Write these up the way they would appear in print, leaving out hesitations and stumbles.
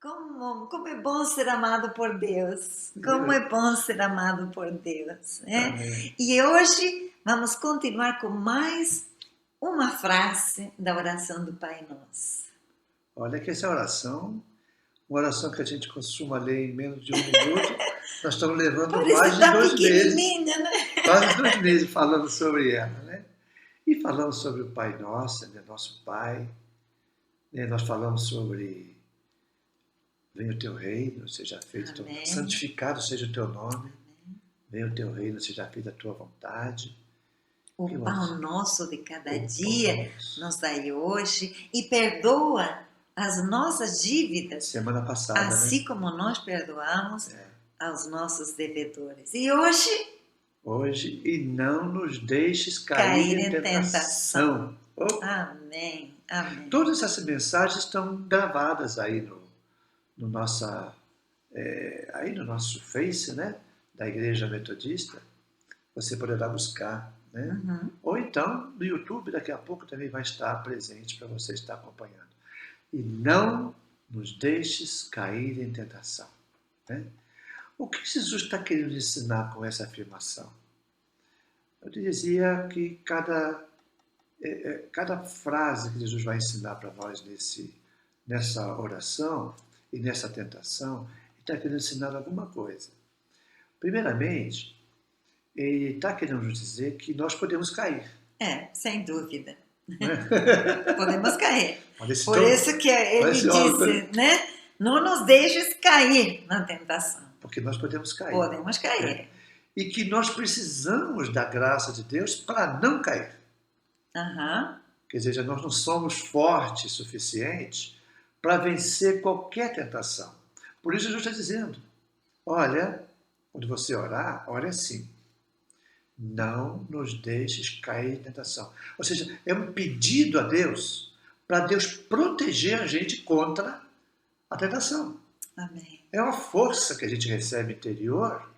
Como é bom ser amado por Deus. Como é bom ser amado por Deus, né? Amém. E hoje vamos continuar com mais uma frase da oração do Pai Nosso. Olha que essa oração, uma oração que a gente costuma ler em menos de um minuto, nós estamos levando mais Parece de tão 2 meses, pequenininha, né? quase 2 meses falando sobre ela, né? E falamos sobre o Pai Nosso, né? Nosso Pai, né? Nós falamos sobre venha o teu reino, seja feito, Amém. santificado seja o teu nome, venha o teu reino, seja feita a tua vontade. O Que pão mais? nosso de cada O dia pão nosso. nos dai hoje e perdoa as nossas dívidas, Semana passada, assim né? como nós perdoamos É. aos nossos devedores. E hoje, Hoje, e não nos deixes cair em tentação. Oh, Amém, amém. todas essas mensagens estão gravadas aí aí no nosso Face, né? Da Igreja Metodista. Você poderá buscar, né? Uhum. Ou então, no YouTube, daqui a pouco também vai estar presente para você estar acompanhando. E não nos deixes cair em tentação, né? O que Jesus está querendo ensinar com essa afirmação? Eu dizia que cada frase que Jesus vai ensinar para nós nessa oração e nessa tentação, ele está querendo ensinar alguma coisa. Primeiramente, ele está querendo nos dizer que nós podemos cair. Sem dúvida. Né? Podemos cair. Parece Por isso que ele disse, né? Não nos deixes cair na tentação. Porque nós podemos cair. Podemos cair. Né? E que nós precisamos da graça de Deus para não cair. Uhum. Quer dizer, nós não somos fortes o suficiente para vencer qualquer tentação. Por isso Jesus está dizendo, olha, quando você orar, ore assim. Não nos deixes cair em tentação. Ou seja, é um pedido a Deus para Deus proteger a gente contra a tentação. Amém. É uma força que a gente recebe interior,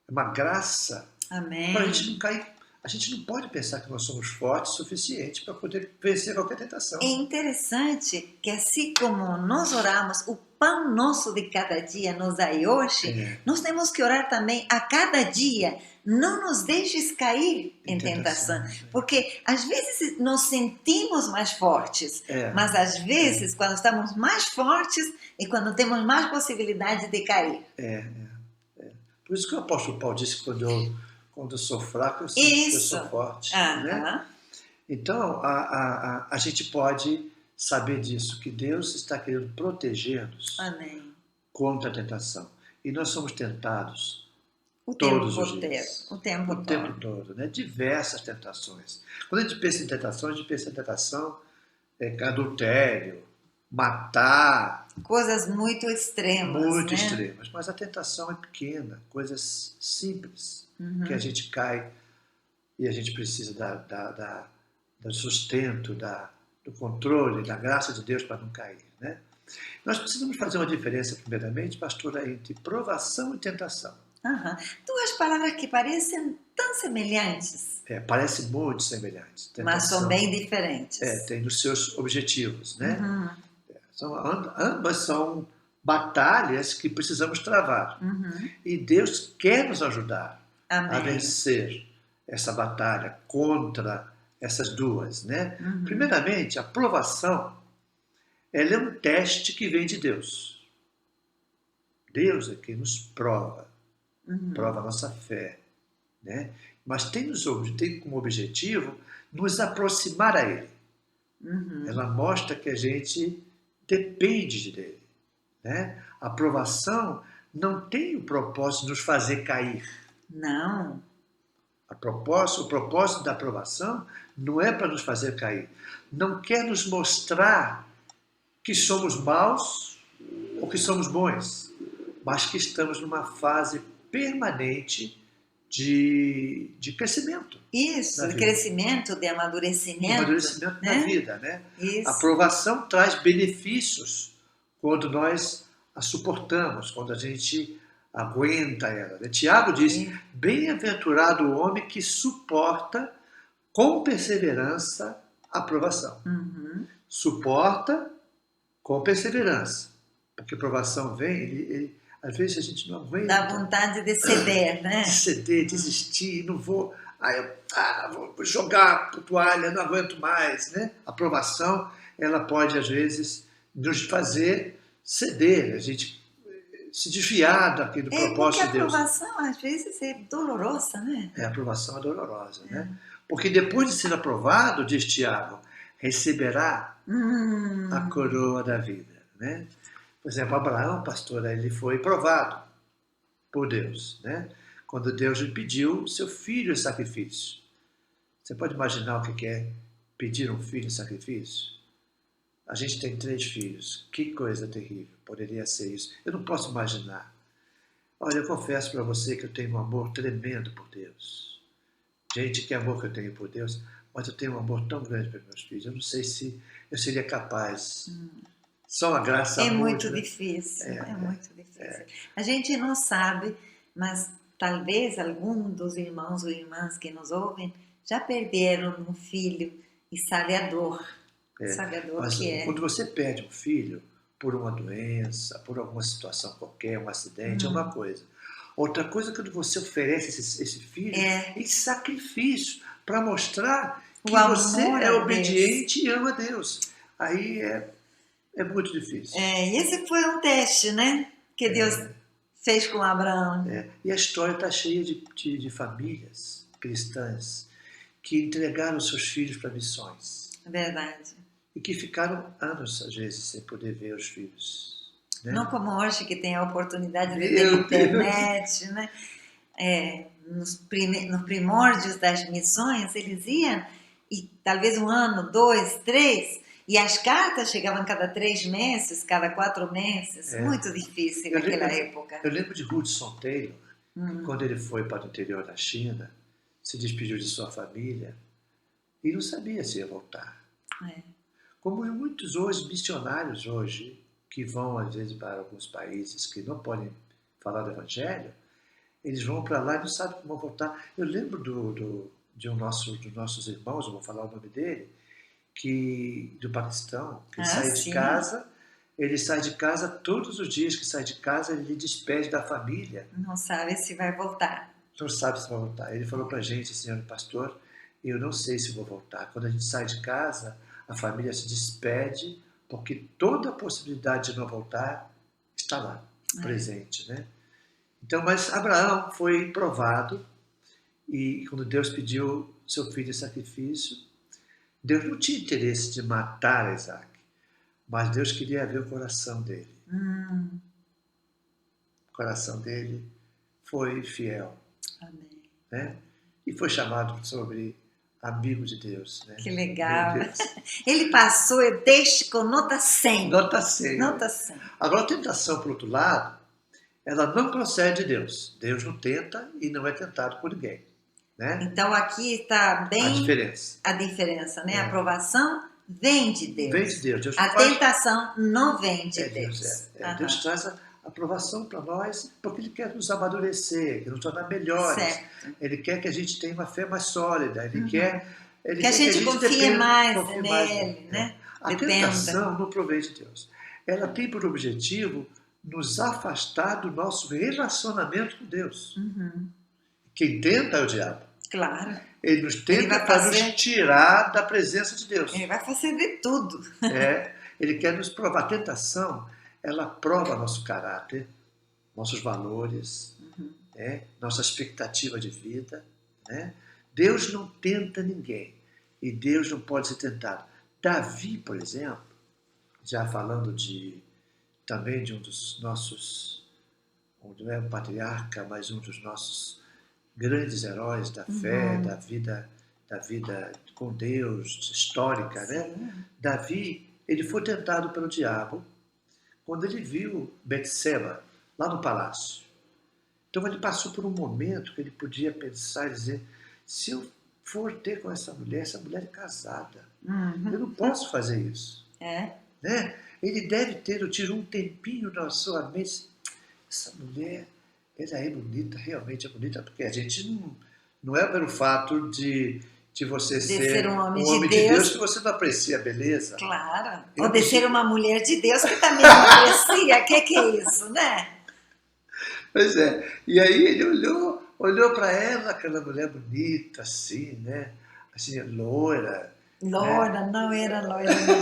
é uma graça para a gente não cair. A gente não pode pensar que nós somos fortes o suficiente para poder vencer qualquer tentação. É interessante que assim como nós oramos, o pão nosso de cada dia nos dai hoje, nós temos que orar também a cada dia. Não nos deixes cair em tentação. Porque às vezes nos sentimos mais fortes, mas às vezes quando estamos mais fortes é quando temos mais possibilidade de cair. Por isso que o apóstolo Paulo disse que quando eu sou fraco, eu sinto que eu sou forte. Né? Então, a gente pode saber disso, que Deus está querendo proteger-nos contra a tentação. E nós somos tentados todos os dias. O tempo todo. Né? Diversas tentações. Quando a gente pensa em tentação, a gente pensa em tentação, adultério, matar. Coisas muito extremas. Muito extremas. Mas a tentação é pequena, coisas simples, que a gente cai e a gente precisa do sustento, do controle, da graça de Deus para não cair. Né? Nós precisamos fazer uma diferença, primeiramente, pastora, entre provação e tentação. Duas palavras que parecem tão semelhantes. Parecem muito semelhantes. Tentação, mas são bem diferentes. Tem os seus objetivos. Né? Ambas são batalhas que precisamos travar. E Deus quer nos ajudar a vencer essa batalha contra essas duas. Né? Primeiramente, a provação ela é um teste que vem de Deus. Deus é quem nos prova. Prova a nossa fé. Né? Mas tem como objetivo nos aproximar a Ele. Ela mostra que a gente depende dele. Né? A provação não tem o propósito de nos fazer cair. Não. O propósito da provação não é para nos fazer cair. Não quer nos mostrar que somos maus ou que somos bons, mas que estamos numa fase permanente de crescimento. Isso, de crescimento, de amadurecimento. Amadurecimento na vida. Né? Isso. A provação traz benefícios quando nós a suportamos, quando a gente aguenta ela. Né? Tiago diz, bem-aventurado o homem que suporta com perseverança a provação. Suporta com perseverança. Porque a provação vem, às vezes a gente não aguenta. Dá vontade de ceder, né? De ceder, desistir, não vou... vou jogar a toalha, não aguento mais, né? A provação, ela pode, às vezes, nos fazer ceder, a gente se desviar daquele propósito de Deus. Porque a aprovação, às vezes, é dolorosa, né? A aprovação é dolorosa, né? Porque depois de ser aprovado, diz Tiago, receberá a coroa da vida, né? Por exemplo, Abraão, pastor, ele foi provado por Deus, né? Quando Deus lhe pediu seu filho em sacrifício. Você pode imaginar o que é pedir um filho em sacrifício? A gente tem 3 filhos. Que coisa terrível poderia ser isso. Eu não posso imaginar. Olha, eu confesso para você que eu tenho um amor tremendo por Deus. Gente, que amor que eu tenho por Deus, mas eu tenho um amor tão grande pelos meus filhos. Eu não sei se eu seria capaz. Só a graça. É muito difícil. É muito difícil. A gente não sabe, mas talvez algum dos irmãos ou irmãs que nos ouvem já perderam um filho e sabe a dor. Sabe a dor mas que é. Quando você perde um filho por uma doença, por alguma situação qualquer, um acidente, é uma coisa. Outra coisa é quando você oferece esse filho em sacrifício para mostrar que você é obediente e ama Deus. Aí é muito difícil. E esse foi um teste, né? Que Deus fez com Abraão. E a história está cheia de famílias cristãs que entregaram seus filhos para missões. Verdade. E que ficaram anos, às vezes, sem poder ver os filhos. Né? Não como hoje, que tem a oportunidade de ter internet, né? Nos primórdios das missões, eles iam, e talvez 1 ano, 2, 3, e as cartas chegavam cada 3 meses, cada 4 meses. Muito difícil naquela época. Eu lembro de Hudson Taylor, quando ele foi para o interior da China, se despediu de sua família, e não sabia se ia voltar. Como muitos missionários hoje, que vão às vezes para alguns países que não podem falar do Evangelho, eles vão para lá e não sabem como voltar. Eu lembro de um dos nossos irmãos, eu vou falar o nome dele, do Paquistão, que sai de casa, ele sai de casa todos os dias que sai de casa, ele despede da família. Não sabe se vai voltar. Não sabe se vai voltar. Ele falou para a gente, senhor pastor, eu não sei se vou voltar. Quando a gente sai de casa, a família se despede, porque toda a possibilidade de não voltar está lá, presente, né? Então, mas Abraão foi provado, e quando Deus pediu seu filho em sacrifício, Deus não tinha interesse de matar Isaac, mas Deus queria ver o coração dele. O coração dele foi fiel. Amém. Né? E foi chamado sobre amigo de Deus. Né? Que legal. Ele passou desde com nota 100. Nota 100. Nota 100. Agora, a tentação, por outro lado, ela não procede de Deus. Deus não tenta e não é tentado por ninguém. Né? Então, aqui está bem a diferença, né? A aprovação vem de Deus. Vem de Deus. A tentação não vem de Deus. Deus traz a aprovação para nós porque Ele quer nos amadurecer, quer nos tornar melhores. Certo. Ele quer que a gente tenha uma fé mais sólida. Ele quer que a gente confie mais nele. Né? A tentação não provém de Deus. Ela tem por objetivo nos afastar do nosso relacionamento com Deus. Quem tenta é o diabo. Claro. Ele nos tenta para nos tirar da presença de Deus. Ele vai fazer de tudo. Ele quer nos provar. A tentação, ela prova nosso caráter, nossos valores, nossa expectativa de vida. Né? Deus não tenta ninguém. E Deus não pode ser tentado. Davi, por exemplo, já falando também de um dos nossos, não é um patriarca, mas um dos nossos grandes heróis da fé, da vida com Deus, histórica, né? Davi, ele foi tentado pelo diabo quando ele viu Betseba lá no palácio. Então ele passou por um momento que ele podia pensar e dizer, se eu for ter com essa mulher é casada, eu não posso fazer isso. Né? Ele deve ter tido um tempinho na sua mente, essa mulher, ela é bonita, realmente é bonita, porque a gente não é pelo fato de de você de ser ser um homem um homem de de Deus Deus. que você não aprecia a beleza. Claro. Eu Ou de me ser sinto- uma mulher de Deus que também não aprecia. O que é isso, né? Pois é. E aí ele olhou para ela, aquela mulher bonita, assim, né? Assim, loira, né? Loira, não era loira, não.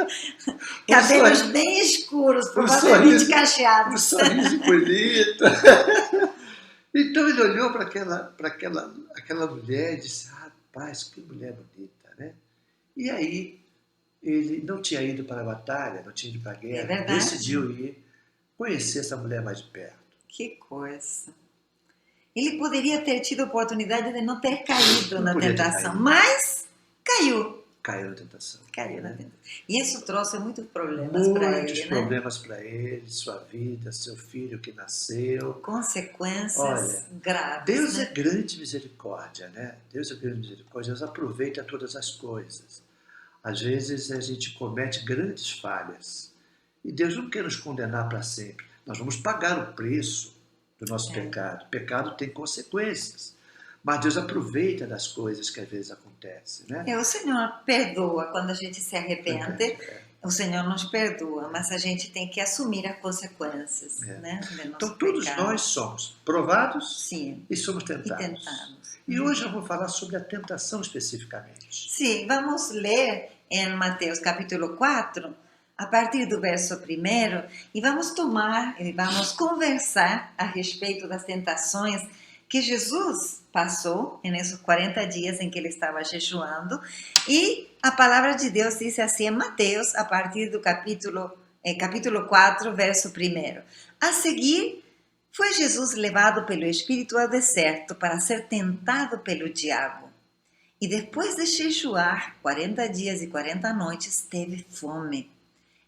Um Cabelos sorriso, bem escuros, um provavelmente sorriso, um cacheados. sorriso bonito. Então ele olhou para aquela mulher e disse, rapaz, que mulher bonita, né? E aí ele não tinha ido para a batalha, não tinha ido para a É guerra, verdade. decidiu ir conhecer essa mulher mais de perto. Que coisa. Ele poderia ter tido a oportunidade de não ter caído Não na podia ter tentação, caído. mas caiu. Caiu na tentação. Caiu na tentação. E isso trouxe muitos problemas para Muitos ele, né? problemas para ele, sua vida, seu filho que nasceu. Consequências Olha, graves. Deus é né? grande misericórdia, né? Deus é grande misericórdia, Deus aproveita todas as coisas. Às vezes a gente comete grandes falhas e Deus não quer nos condenar para sempre. Nós vamos pagar o preço do nosso pecado. O pecado tem consequências, mas Deus aproveita das coisas que às vezes acontecem, né? O Senhor perdoa quando a gente se arrepende. O Senhor nos perdoa, mas a gente tem que assumir as consequências, né, do nosso Então todos pecado. nós somos provados Sim, e somos e tentados. tentados. E hoje eu vou falar sobre a tentação especificamente. Sim, vamos ler em Mateus capítulo 4, a partir do verso 1, e vamos tomar e vamos conversar a respeito das tentações que Jesus passou nesses 40 dias em que ele estava jejuando. E a palavra de Deus diz assim em Mateus, a partir do capítulo 4, verso 1. A seguir, foi Jesus levado pelo Espírito ao deserto para ser tentado pelo diabo. E depois de jejuar 40 dias e 40 noites, teve fome.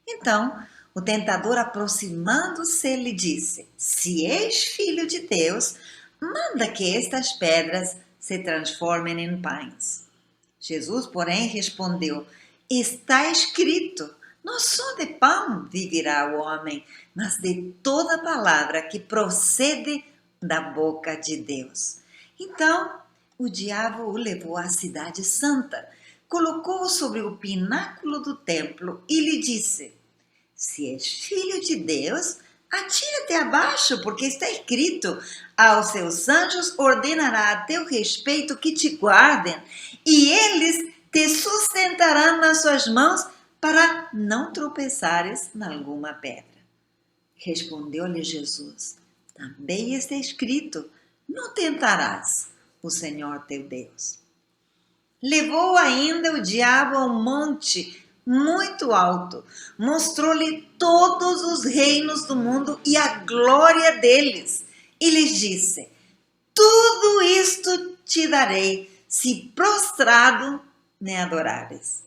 Então, o tentador, aproximando-se, lhe disse: Se és filho de Deus, manda que estas pedras se transformem em pães. Jesus, porém, respondeu: Está escrito: não só de pão viverá o homem, mas de toda palavra que procede da boca de Deus. Então, o diabo o levou à cidade santa, colocou-o sobre o pináculo do templo e lhe disse: Se és filho de Deus, atira-te abaixo, porque está escrito: aos seus anjos ordenará a teu respeito que te guardem, e eles te sustentarão nas suas mãos para não tropeçares em alguma pedra. Respondeu-lhe Jesus: Também está escrito: não tentarás o Senhor teu Deus. Levou ainda o diabo a um monte muito alto, mostrou-lhe todos os reinos do mundo e a glória deles, e lhes disse: tudo isto te darei, se prostrado me adorares.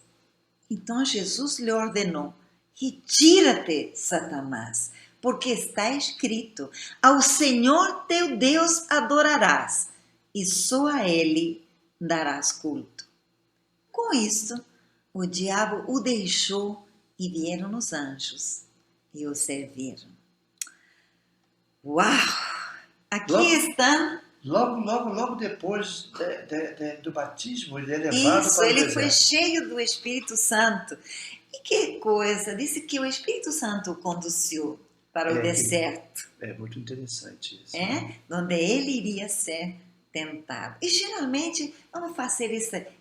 Então Jesus lhe ordenou: retira-te, Satanás, porque está escrito: ao Senhor teu Deus adorarás, e só a ele darás culto. Com isto, o diabo o deixou e vieram os anjos e o serviram. Uau! Aqui estão. Logo depois do batismo, ele é levado Isso, para o ele deserto. foi cheio do Espírito Santo. E que coisa! Disse que o Espírito Santo o conduziu para o deserto. É muito interessante isso. Onde ele iria ser tentado. E geralmente, vamos fazer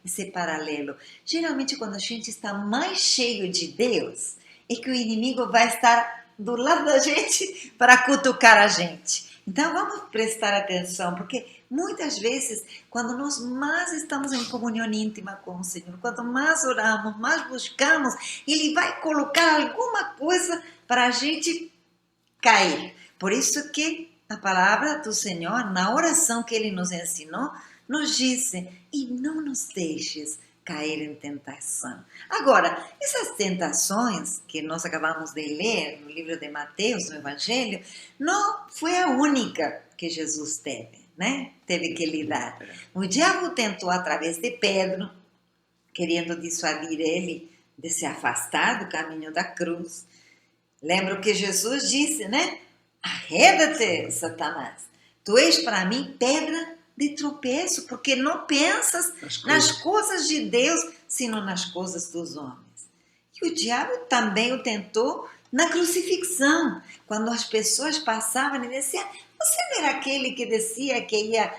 esse paralelo, geralmente quando a gente está mais cheio de Deus, é que o inimigo vai estar do lado da gente para cutucar a gente. Então vamos prestar atenção, porque muitas vezes, quando nós mais estamos em comunhão íntima com o Senhor, quanto mais oramos, mais buscamos, Ele vai colocar alguma coisa para a gente cair. Por isso que a palavra do Senhor, na oração que Ele nos ensinou, nos disse: e não nos deixes cair em tentação. Agora, essas tentações que nós acabamos de ler no livro de Mateus, no Evangelho, não foi a única que Jesus teve, né? Teve que lidar. O diabo tentou, através de Pedro, querendo dissuadir ele de se afastar do caminho da cruz. Lembra que Jesus disse, né? Arreda-te, Satanás. Tu és para mim pedra de tropeço, porque não pensas nas coisas de Deus, sino nas coisas dos homens. E o diabo também o tentou na crucifixão, quando as pessoas passavam e diziam, você não era aquele que dizia que ia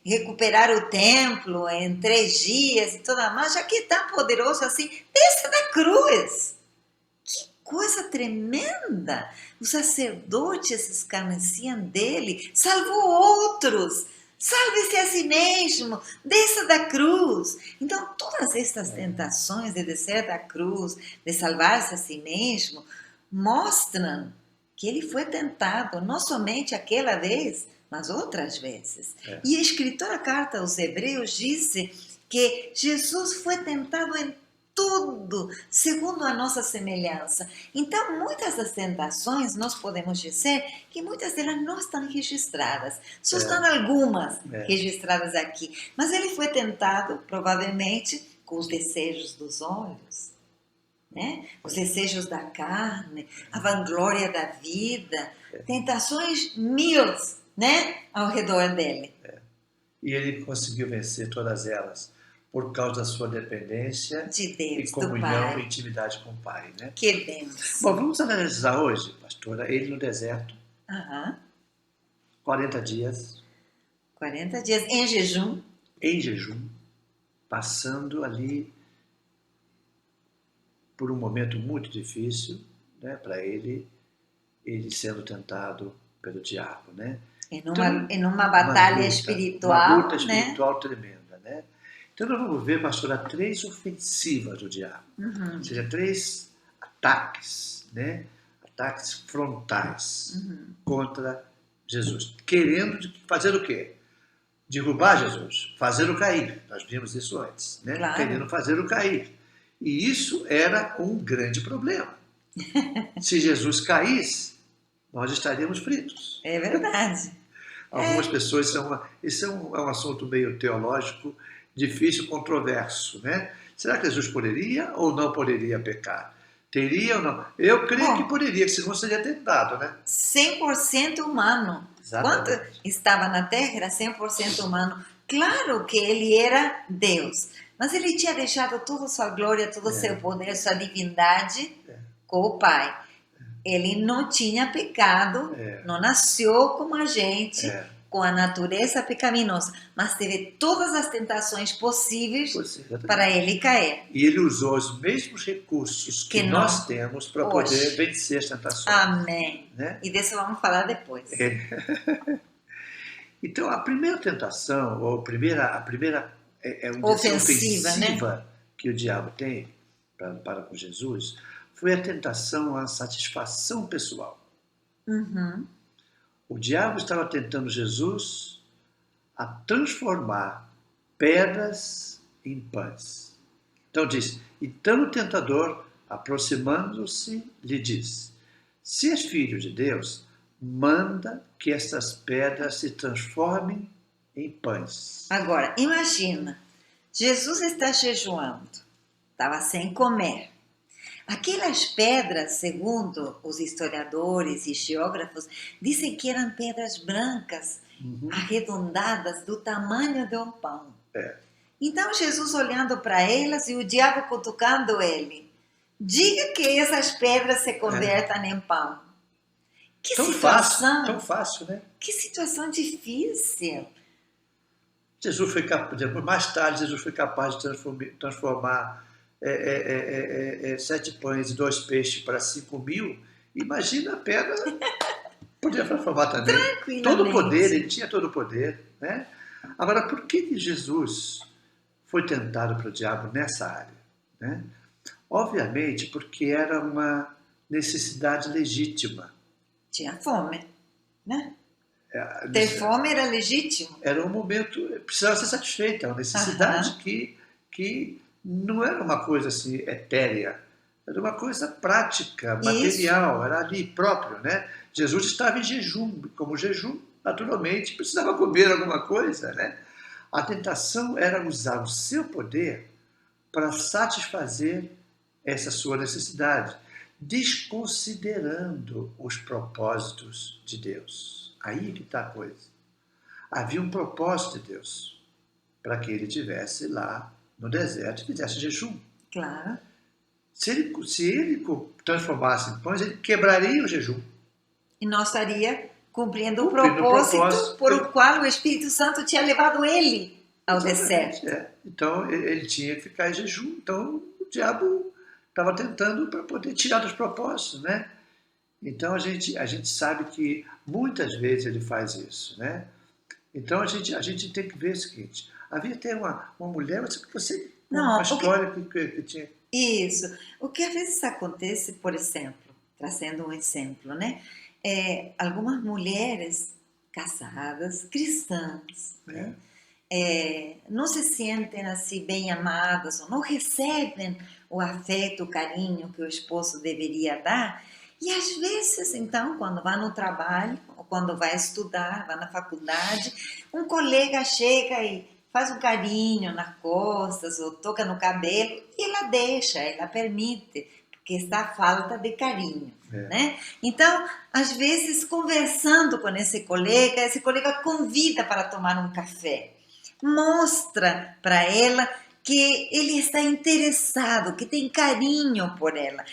recuperar o templo em 3 dias e toda mais, já que é tão poderoso assim, desça da cruz. Que coisa tremenda! Os sacerdotes escarneciam dele, salvou outros, salve-se a si mesmo, desça da cruz. Então, todas estas tentações de descer da cruz, de salvar-se a si mesmo, mostram que ele foi tentado, não somente aquela vez, mas outras vezes. E a escritora carta aos Hebreus disse que Jesus foi tentado em tudo, segundo a nossa semelhança. Então, muitas das tentações, nós podemos dizer que muitas delas não estão registradas. Só estão algumas registradas aqui. Mas ele foi tentado, provavelmente, com os desejos dos olhos, né? Os desejos da carne, a vanglória da vida, tentações mil, né? Ao redor dele. E ele conseguiu vencer todas elas por causa da sua dependência de Deus, e comunhão e intimidade com o Pai, né? Que Deus. Bom, vamos analisar hoje, pastora, ele no deserto. 40 dias. 40 dias em jejum. Em jejum, passando ali por um momento muito difícil, né, para ele sendo tentado pelo diabo, né? Em uma batalha espiritual, uma luta espiritual tremenda, né? Então nós vamos ver, pastora, 3 ofensivas do diabo, ou seja, 3 ataques, né? Ataques frontais contra Jesus, querendo fazer o quê? Derrubar Jesus, fazê-lo cair. Nós vimos isso antes, né? Claro. Querendo fazê-lo cair. E isso era um grande problema. Se Jesus caísse, nós estaríamos fritos. É verdade. Algumas pessoas, isso é um assunto meio teológico, difícil, controverso, né? Será que Jesus poderia ou não poderia pecar? Teria ou não? Eu creio que poderia, senão seria tentado, né? 100% humano. Exatamente. Quando estava na Terra, era 100% humano. Claro que ele era Deus, mas ele tinha deixado toda a sua glória, todo o seu poder, sua divindade com o Pai. Ele não tinha pecado, não nasceu como a gente, com a natureza pecaminosa, mas teve todas as tentações possíveis para ele cair. E ele usou os mesmos recursos que nós temos para poder vencer as tentações. Amém. Né? E disso vamos falar depois. Então, a primeira tentação, ou a primeira ofensiva, né? Que o diabo tem para com Jesus, foi a tentação à satisfação pessoal. O diabo estava tentando Jesus a transformar pedras em pães. Então diz, então o tentador, aproximando-se, lhe diz, se és filho de Deus, manda que estas pedras se transformem em pães. Agora, imagina, Jesus está jejuando, estava sem comer. Aquelas pedras, segundo os historiadores e geógrafos, dizem que eram pedras brancas, arredondadas, do tamanho de um pão. Então, Jesus olhando para elas e o diabo cutucando ele. Diga que essas pedras se convertam em pão. Que tão situação! Tão fácil, né? Que situação difícil! Jesus foi capaz, mais tarde, Jesus foi capaz de transformar 7 pães e 2 peixes para 5.000. Imagina a pedra, podia transformar também. Todo o poder, ele tinha todo o poder, né? Agora, por que Jesus foi tentado pelo diabo nessa área, né? Obviamente, porque era uma necessidade legítima. Tinha fome, né? Ter fome era legítimo. Era um momento, precisava ser satisfeita, uma necessidade que não era uma coisa assim etérea, era uma coisa prática, material, era ali próprio, né? Jesus estava em jejum, como jejum, naturalmente, precisava comer alguma coisa, né? A tentação era usar o seu poder para satisfazer essa sua necessidade, desconsiderando os propósitos de Deus. Aí que está a coisa. Havia um propósito de Deus para que ele estivesse lá no deserto e fizesse jejum. Claro. Se ele transformasse em pães, ele quebraria o jejum. E não estaria cumprindo o propósito por o qual o Espírito Santo tinha levado ele ao deserto. Então, ele tinha que ficar em jejum. Então, o diabo estava tentando para poder tirar dos propósitos, né? Então, a gente sabe que muitas vezes ele faz isso, né? Então, a gente tem que ver o seguinte. Havia até uma mulher, uma história que tinha... Isso. O que às vezes acontece, por exemplo, trazendo um exemplo, né? Algumas mulheres casadas, cristãs, né? Não se sentem assim bem amadas, ou não recebem o afeto, o carinho que o esposo deveria dar. E às vezes, então, quando vai no trabalho, ou quando vai estudar, vai na faculdade, um colega chega e faz um carinho nas costas, ou toca no cabelo, e ela deixa, ela permite, porque está a falta de carinho. Né? Então, às vezes, conversando com esse colega convida para tomar um café. Mostra para ela que ele está interessado, que tem carinho por ela.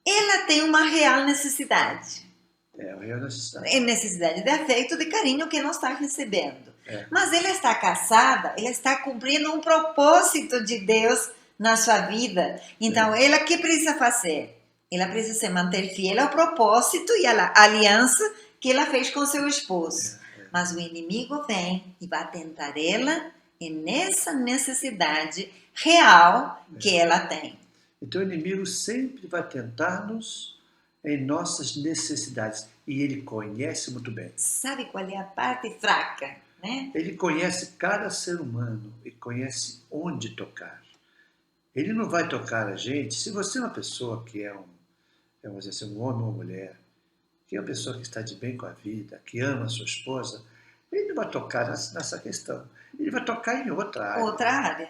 Ela tem uma real necessidade. Uma real necessidade. Necessidade de afeto, de carinho que não está recebendo. Mas ela está casada, ela está cumprindo um propósito de Deus na sua vida. Então, ela que precisa fazer? Ela precisa se manter fiel ao propósito e à aliança que ela fez com seu esposo. Mas o inimigo vem e vai tentar ela nessa necessidade real que ela tem. Então o inimigo sempre vai tentar-nos em nossas necessidades. E ele conhece muito bem. Sabe qual é a parte fraca, né? Ele conhece cada ser humano e conhece onde tocar. Ele não vai tocar a gente. Se você é uma pessoa que vamos dizer assim, um homem ou uma mulher, que é uma pessoa que está de bem com a vida, que ama a sua esposa, ele não vai tocar nessa questão. Ele vai tocar em outra área. Outra área.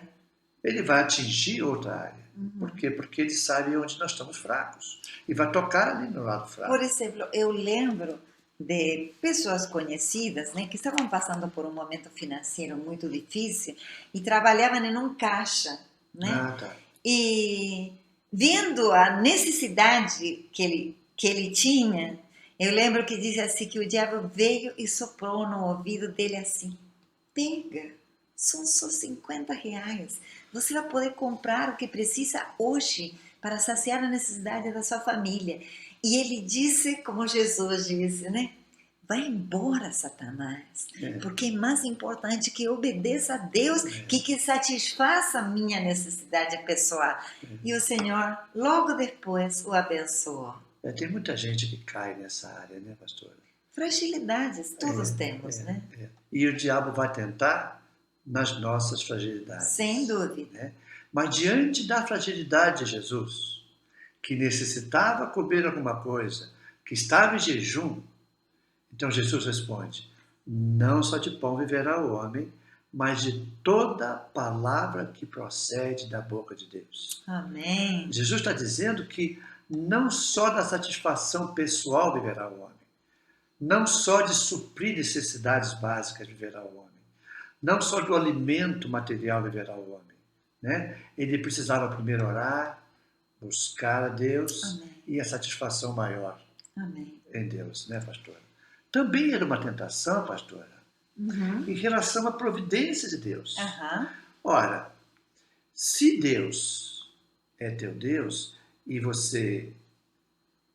Ele vai atingir outra área. Por quê? Porque ele sabe onde nós estamos fracos. E vai tocar ali no lado fraco. Por exemplo, eu lembro de pessoas conhecidas, né, que estavam passando por um momento financeiro muito difícil e trabalhavam em um caixa, né? Tá. E vendo a necessidade que ele tinha, eu lembro que dizia assim que o diabo veio e soprou no ouvido dele assim: pega, são só R$50. Você vai poder comprar o que precisa hoje para saciar a necessidade da sua família. E ele disse, como Jesus disse, né? Vai embora, Satanás, porque é mais importante que eu obedeça a Deus, que satisfaça a minha necessidade pessoal. E o Senhor, logo depois, o abençoou. Tem muita gente que cai nessa área, né, pastora? Fragilidades, todos temos, né? E o diabo vai tentar nas nossas fragilidades. Sem dúvida. Né? Mas diante da fragilidade de Jesus, que necessitava comer alguma coisa, que estava em jejum, então Jesus responde: não só de pão viverá o homem, mas de toda palavra que procede da boca de Deus. Amém. Jesus está dizendo que não só da satisfação pessoal viverá o homem, não só de suprir necessidades básicas viverá o homem, não só do alimento material viverá o homem. Né? Ele precisava primeiro orar, buscar a Deus. Amém. E a satisfação maior. Amém. Em Deus, né, pastora? Também era uma tentação, pastora, em relação à providência de Deus. Ora, se Deus é teu Deus e você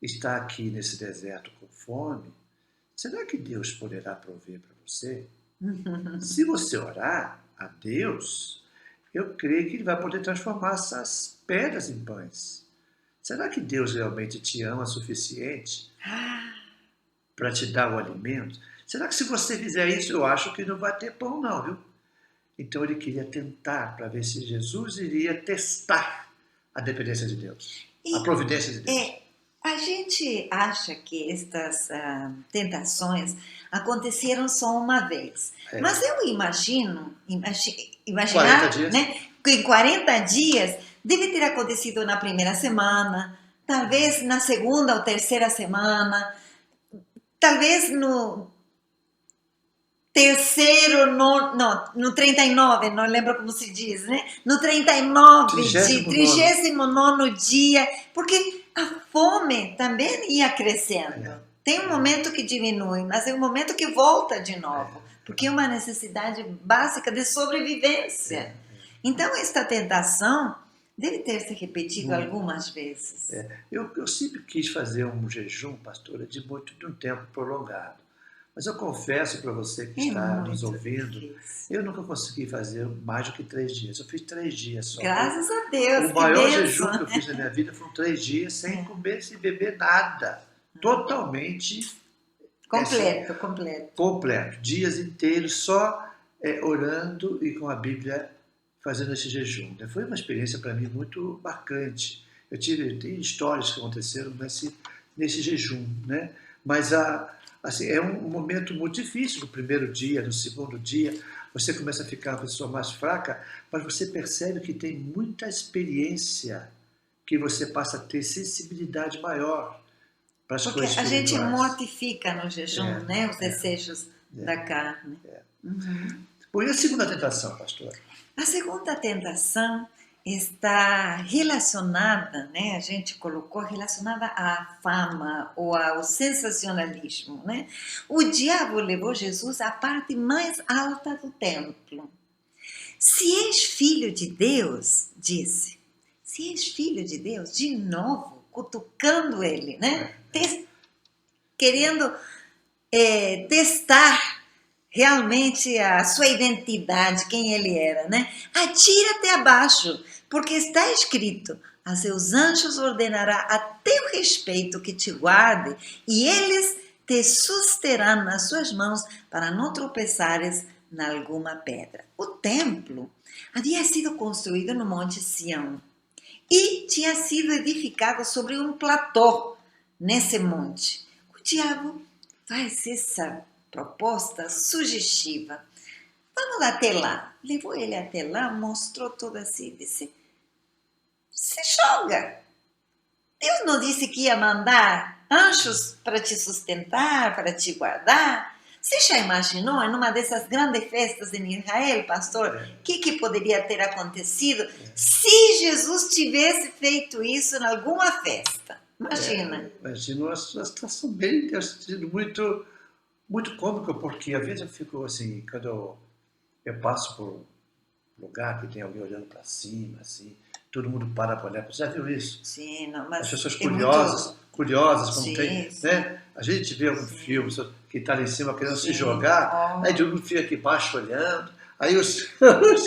está aqui nesse deserto com fome, será que Deus poderá prover para você? Se você orar a Deus, eu creio que Ele vai poder transformar essas pedras em pães. Será que Deus realmente te ama o suficiente para te dar o alimento? Será que se você fizer isso, eu acho que não vai ter pão não, viu? Então ele queria tentar para ver se Jesus iria testar a dependência de Deus, a providência de Deus. A gente acha que estas tentações aconteceram só uma vez. Mas eu imaginar, 40 dias. Né, que em 40 dias deve ter acontecido na primeira semana, talvez na segunda ou terceira semana, talvez no terceiro, no 39, não lembro como se diz, né? No 39, 39º dia, porque a fome também ia crescendo. Tem um momento que diminui, mas é um momento que volta de novo, porque é uma necessidade básica de sobrevivência. Então, esta tentação deve ter se repetido algumas vezes. Eu sempre quis fazer um jejum, pastora, de um tempo prolongado. Mas eu confesso para você que está nos ouvindo, eu nunca consegui fazer mais do que 3 dias. Eu fiz 3 dias só. Graças a Deus. O maior jejum que eu fiz na minha vida foram 3 dias sem comer, sem beber nada. Totalmente completo. Dias inteiros só orando e com a Bíblia fazendo esse jejum. Foi uma experiência para mim muito marcante. Tem histórias que aconteceram nesse jejum, né? Mas assim, é um momento muito difícil no primeiro dia, no segundo dia. Você começa a ficar uma pessoa mais fraca, mas você percebe que tem muita experiência, que você passa a ter sensibilidade maior para as coisas espirituais. Porque a gente mortifica no jejum, né? Os desejos da carne. Bom, e a segunda tentação, pastor? A segunda tentação está relacionada, né? A gente colocou relacionada à fama ou ao sensacionalismo, né? O diabo levou Jesus à parte mais alta do templo. Se és filho de Deus, disse, se és filho de Deus, de novo, cutucando ele, né? Querendo testar realmente a sua identidade, quem ele era, né? Atira-te abaixo, porque está escrito, a seus anjos ordenará a teu respeito que te guarde, e eles te susterão nas suas mãos para não tropeçares em alguma pedra. O templo havia sido construído no Monte Sião e tinha sido edificado sobre um platô nesse monte. O diabo faz essa proposta sugestiva. Vamos até lá. Levou ele até lá, mostrou tudo assim, disse, se joga. Deus não disse que ia mandar anjos para te sustentar, para te guardar? Você já imaginou, em uma dessas grandes festas em Israel, pastor, o que poderia ter acontecido se Jesus tivesse feito isso em alguma festa? Imagina. Imagina uma situação bem, muito, muito cômica, porque às vezes eu fico assim, quando eu passo por um lugar que tem alguém olhando para cima, assim, todo mundo para olhar. Você já viu isso? Sim, não, mas as pessoas curiosas, como sim, tem, sim. né? A gente vê algum filme que está lá em cima querendo se jogar, aí todo mundo fica aqui embaixo olhando, aí os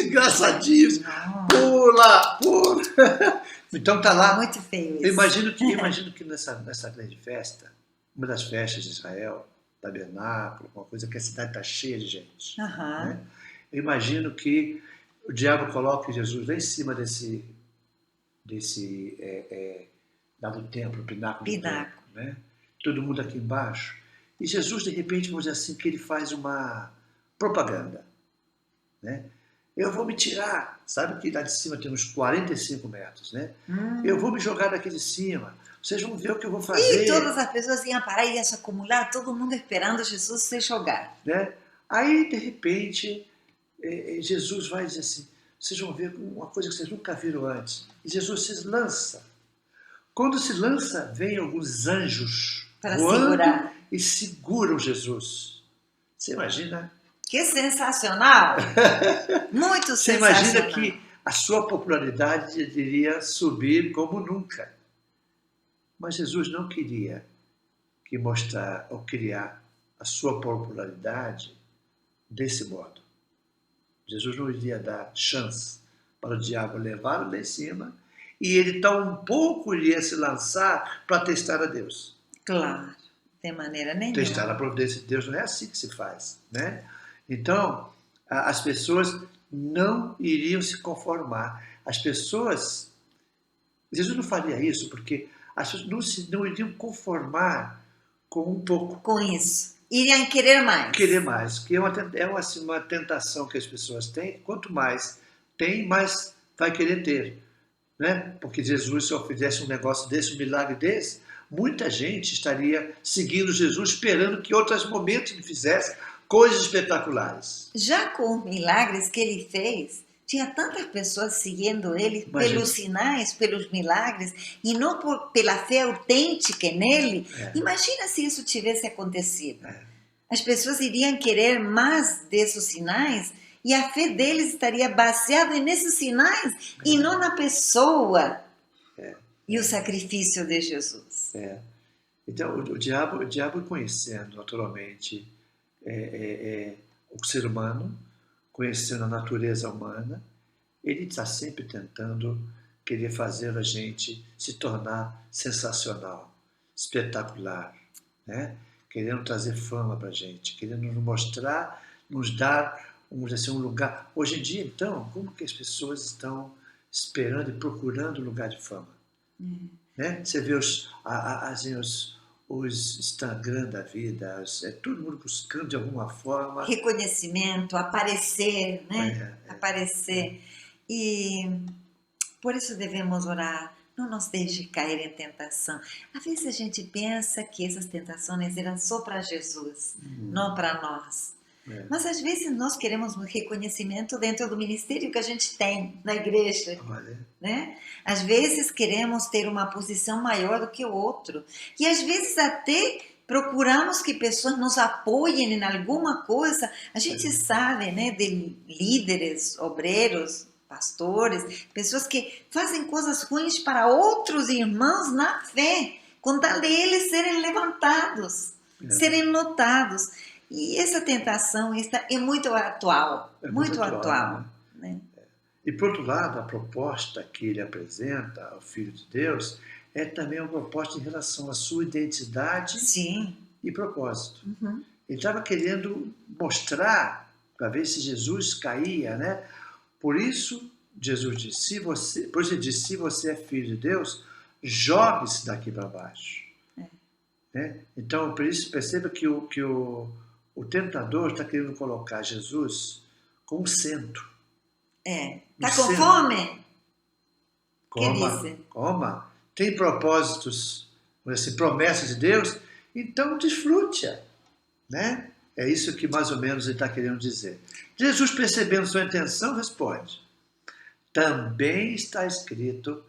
engraçadinhos pula. Então tá lá. Muito feio isso. Eu imagino que nessa grande festa, uma das festas de Israel, tabernáculo, uma coisa que a cidade está cheia de gente. Né? Eu imagino que o diabo coloque Jesus lá em cima desse lá do templo, pináculo do templo, né? Todo mundo aqui embaixo. E Jesus, de repente, vamos dizer assim, que ele faz uma propaganda, né? Eu vou me tirar, sabe que lá de cima tem uns 45 metros, né? Eu vou me jogar daqui de cima, vocês vão ver o que eu vou fazer. E todas as pessoas iam parar e iam se acumular, todo mundo esperando Jesus se jogar. Né? Aí, de repente, Jesus vai dizer assim, vocês vão ver uma coisa que vocês nunca viram antes. E Jesus se lança. Quando se lança, vem alguns anjos para voando segurar. E seguram Jesus. Você imagina? Que sensacional! Muito Você sensacional. Imagina que a sua popularidade iria subir como nunca. Mas Jesus não queria que mostrar ou criar a sua popularidade desse modo. Jesus não iria dar chance para o diabo levá-lo lá em cima e ele tampouco iria se lançar para testar a Deus. Claro, de maneira nenhuma. Testar a providência de Deus não é assim que se faz, né? Então, as pessoas não iriam se conformar. As pessoas... Jesus não faria isso porque as pessoas não iriam conformar com um pouco. Com isso. Iriam querer mais. Querer mais. Que é uma tentação que as pessoas têm. Quanto mais tem, mais vai querer ter. Né? Porque Jesus, se eu fizesse um negócio desse, um milagre desse, muita gente estaria seguindo Jesus, esperando que outros momentos ele fizesse coisas espetaculares. Já com os milagres que ele fez, tinha tantas pessoas seguindo ele pelos sinais, pelos milagres, e não pela fé autêntica nele. Imagina se isso tivesse acontecido. As pessoas iriam querer mais desses sinais, e a fé deles estaria baseada nesses sinais, e não na pessoa e o sacrifício de Jesus. Então, o diabo conhecendo naturalmente o ser humano, conhecendo a natureza humana, ele está sempre tentando querer fazer a gente se tornar sensacional, espetacular, né? Querendo trazer fama para a gente, querendo nos mostrar, nos dar, vamos dizer assim, um lugar. Hoje em dia, então, como que as pessoas estão esperando e procurando lugar de fama? Né? Você vê os Instagram da vida, todo mundo buscando de alguma forma reconhecimento, aparecer, né? Aparecer. E por isso devemos orar. Não nos deixe cair em tentação. Às vezes a gente pensa que essas tentações eram só para Jesus, não para nós. Mas às vezes nós queremos um reconhecimento dentro do ministério que a gente tem na igreja. Né? Às vezes queremos ter uma posição maior do que o outro. E às vezes até procuramos que pessoas nos apoiem em alguma coisa. A gente sabe, né, de líderes, obreiros, pastores, pessoas que fazem coisas ruins para outros irmãos na fé, com tal de eles serem levantados, serem notados. E essa tentação é muito atual, muito atual. Né? E, por outro lado, a proposta que ele apresenta ao Filho de Deus é também uma proposta em relação à sua identidade e propósito. Ele estava querendo mostrar, para ver se Jesus caía, né? Por isso, Jesus disse, se você é filho de Deus, jogue-se daqui para baixo. Né? Então, por isso, perceba que o tentador está querendo colocar Jesus como centro. Está com fome? Coma. Tem propósitos, assim, promessas de Deus, então desfrute-a. Né? É isso que mais ou menos ele está querendo dizer. Jesus, percebendo sua intenção, responde: também está escrito,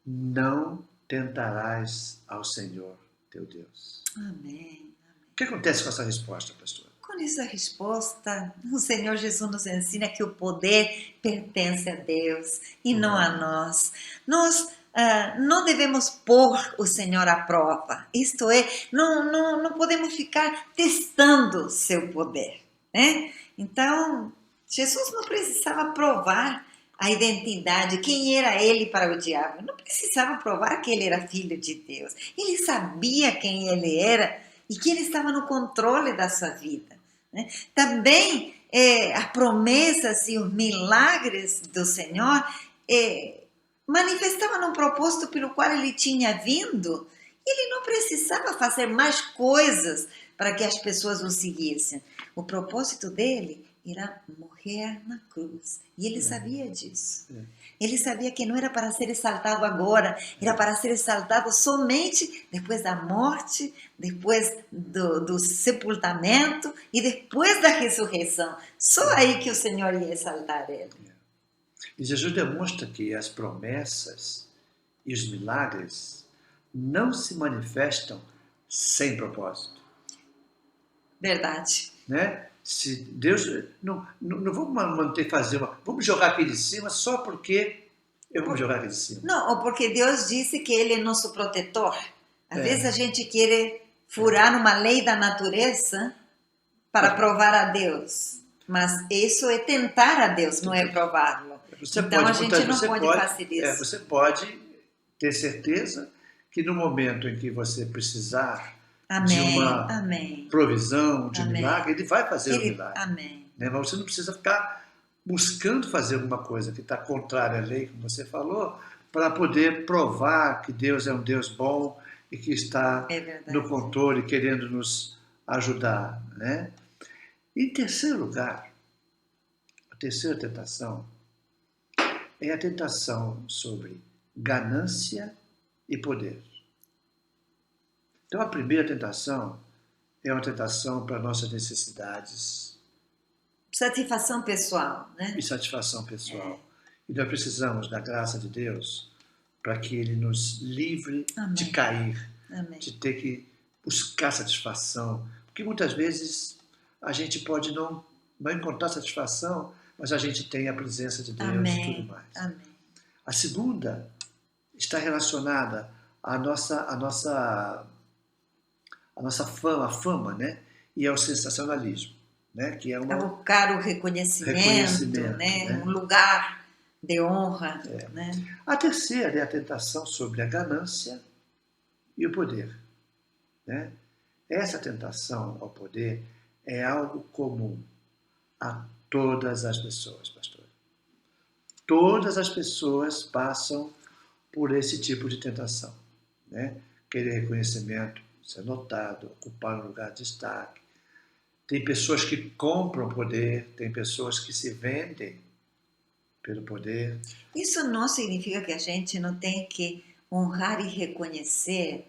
não tentarás ao Senhor teu Deus. Amém. O que acontece com essa resposta, pastor? Com essa resposta, o Senhor Jesus nos ensina que o poder pertence a Deus e não a nós. Nós não devemos pôr o Senhor à prova. Isto é, não podemos ficar testando seu poder. Né? Então, Jesus não precisava provar a identidade, quem era ele para o diabo. Não precisava provar que ele era filho de Deus. Ele sabia quem ele era e que ele estava no controle da sua vida. Né? Também as promessas e os milagres do Senhor manifestavam um propósito pelo qual ele tinha vindo. Ele não precisava fazer mais coisas para que as pessoas o seguissem. O propósito dele era morrer na cruz. E ele sabia disso. Ele sabia que não era para ser exaltado agora, era para ser exaltado somente depois da morte, depois do sepultamento e depois da ressurreição. Só aí que o Senhor ia exaltar ele. E Jesus demonstra que as promessas e os milagres não se manifestam sem propósito. Verdade. Né? Se Deus não vamos vamos jogar aqui de cima só porque eu vou jogar aqui de cima. Não, ou porque Deus disse que Ele é nosso protetor. Às vezes a gente quer furar uma lei da natureza para provar a Deus, mas isso é tentar a Deus, não é prová-lo. Então a gente não pode fazer isso. Você pode ter certeza que no momento em que você precisar de uma provisão, de milagre, ele vai fazer o milagre. Né? Mas você não precisa ficar buscando fazer alguma coisa que está contrária à lei, como você falou, para poder provar que Deus é um Deus bom e que está no controle, querendo nos ajudar. Né? Em terceiro lugar, a terceira tentação é a tentação sobre ganância e poder. Então, a primeira tentação é uma tentação para nossas necessidades satisfação pessoal, né? E satisfação pessoal. E nós precisamos da graça de Deus para que Ele nos livre de cair, de ter que buscar satisfação. Porque muitas vezes a gente pode não encontrar satisfação, mas a gente tem a presença de Deus e tudo mais. A segunda está relacionada à nossa fama, né? E ao sensacionalismo, né? Que é buscar o reconhecimento, né? Um lugar de honra. Né? A terceira é a tentação sobre a ganância e o poder. Né? Essa tentação ao poder é algo comum a todas as pessoas, pastor. Todas as pessoas passam por esse tipo de tentação. Né? Querer reconhecimento, ser notado, ocupar um lugar de destaque. Tem pessoas que compram poder, tem pessoas que se vendem pelo poder. Isso não significa que a gente não tem que honrar e reconhecer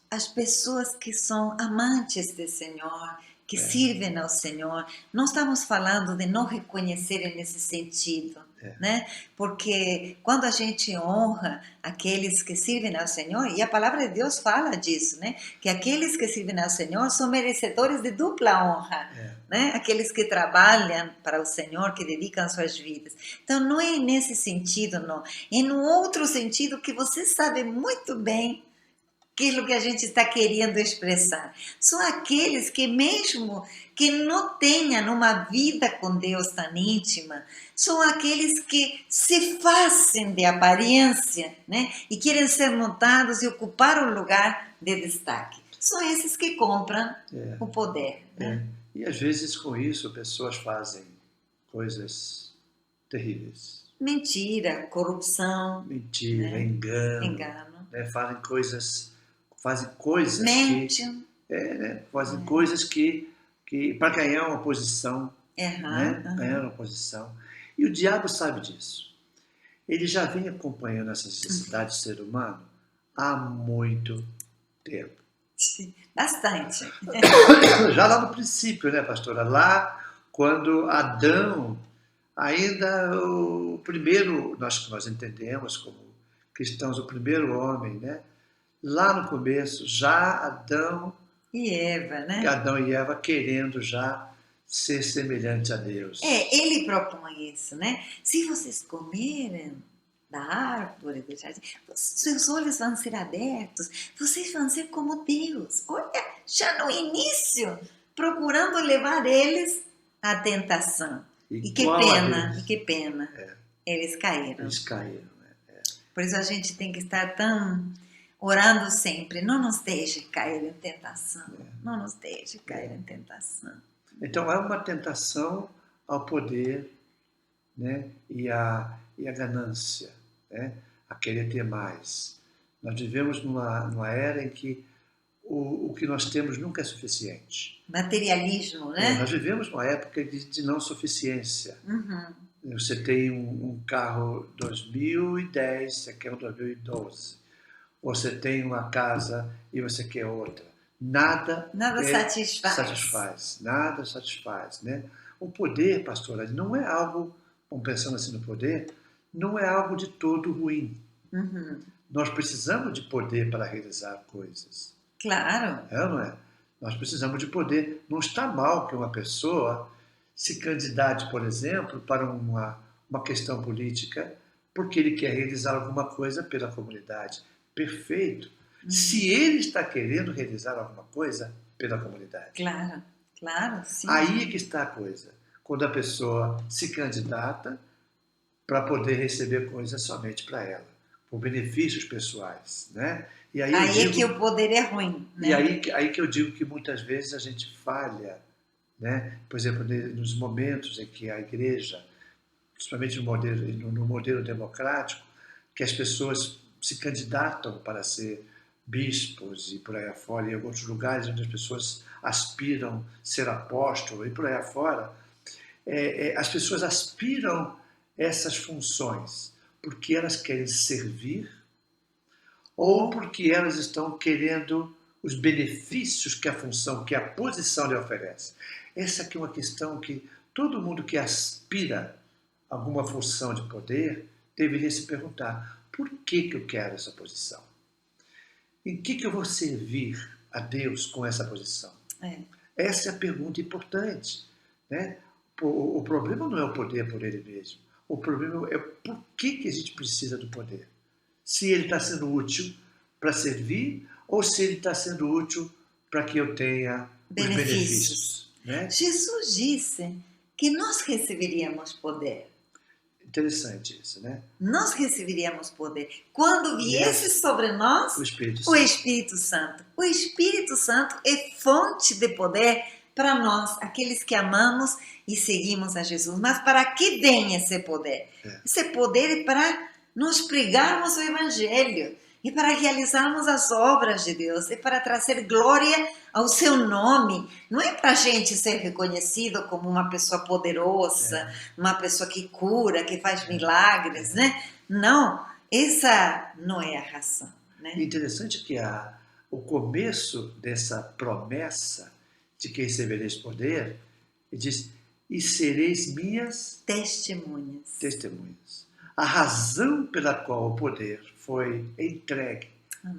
as pessoas que são amantes do Senhor, que servem ao Senhor. Não estamos falando de não reconhecer nesse sentido, né? Porque quando a gente honra aqueles que servem ao Senhor, e a palavra de Deus fala disso, né? Que aqueles que servem ao Senhor são merecedores de dupla honra, né? Aqueles que trabalham para o Senhor, que dedicam suas vidas. Então, não é nesse sentido, não. É no outro sentido que você sabe muito bem aquilo que a gente está querendo expressar. São aqueles que, mesmo que não tenham uma vida com Deus tão íntima, são aqueles que se fazem de aparência, né? E querem ser notados e ocupar um lugar de destaque. São esses que compram o poder. Né? E às vezes com isso pessoas fazem coisas terríveis. Mentira, corrupção. Mentira, né? Engano. Né? Fazem coisas Mentem. Fazem coisas que para ganhar uma posição, né? Ganhar uma posição. E o diabo sabe disso. Ele já vem acompanhando essa necessidade do ser humano há muito tempo. Sim, bastante. Já lá no princípio, né, pastora? Lá, quando Adão, ainda o primeiro, nós entendemos como cristãos, o primeiro homem, né? Lá no começo, já Adão e Eva, né? Adão e Eva querendo já ser semelhante a Deus. Ele propõe isso, né? Se vocês comerem da árvore do jardim, seus olhos vão ser abertos, vocês vão ser como Deus. Olha, já no início, procurando levar eles à tentação. E que pena. Eles caíram. Por isso a gente tem que estar orando sempre, não nos deixe cair em tentação. Não nos deixe cair em tentação. Então, é uma tentação ao poder, né? E a ganância, né? A querer ter mais. Nós vivemos numa era em que o que nós temos nunca é suficiente. Materialismo, né? Nós vivemos numa época de não suficiência. Você tem um carro 2010, você quer um 2012. Você tem uma casa e você quer outra. Nada satisfaz. Nada satisfaz, né? O poder, pastora, não é algo, pensando assim no poder, não é algo de todo ruim. Nós precisamos de poder para realizar coisas. Claro. Não é? Nós precisamos de poder. Não está mal que uma pessoa se candidate, por exemplo, para uma questão política, porque ele quer realizar alguma coisa pela comunidade. Perfeito. Se ele está querendo realizar alguma coisa pela comunidade. Claro, sim. Aí é que está a coisa. Quando a pessoa se candidata para poder receber coisas somente para ela, por benefícios pessoais, né? E aí é que o poder é ruim. Né? E aí que eu digo que muitas vezes a gente falha, né? Por exemplo, nos momentos em que a igreja, principalmente no modelo democrático, que as pessoas se candidatam para ser bispos e por aí afora, e em alguns lugares onde as pessoas aspiram ser apóstolo e por aí afora, as pessoas aspiram essas funções porque elas querem servir ou porque elas estão querendo os benefícios que a função, que a posição lhe oferece. Essa aqui é uma questão que todo mundo que aspira a alguma função de poder deveria se perguntar: por que eu quero essa posição? Em que eu vou servir a Deus com essa posição? Essa é a pergunta importante, né? O problema não é o poder por ele mesmo. O problema é por que a gente precisa do poder. Se ele está sendo útil para servir ou se ele está sendo útil para que eu tenha os benefícios. Né? Jesus disse que nós receberíamos poder. Interessante isso, né? Nós receberíamos poder quando viesse sobre nós o Espírito Santo. O Espírito Santo é fonte de poder para nós, aqueles que amamos e seguimos a Jesus. Mas para que vem esse poder? Esse poder é para nos pregarmos o Evangelho e para realizarmos as obras de Deus e para trazer glória ao seu nome. Não é para a gente ser reconhecido como uma pessoa poderosa, uma pessoa que cura, que faz milagres, né? Não, essa não é a razão. Né? Interessante que o começo dessa promessa de que recebereis poder, ele diz: e sereis minhas testemunhas. A razão pela qual o poder foi entregue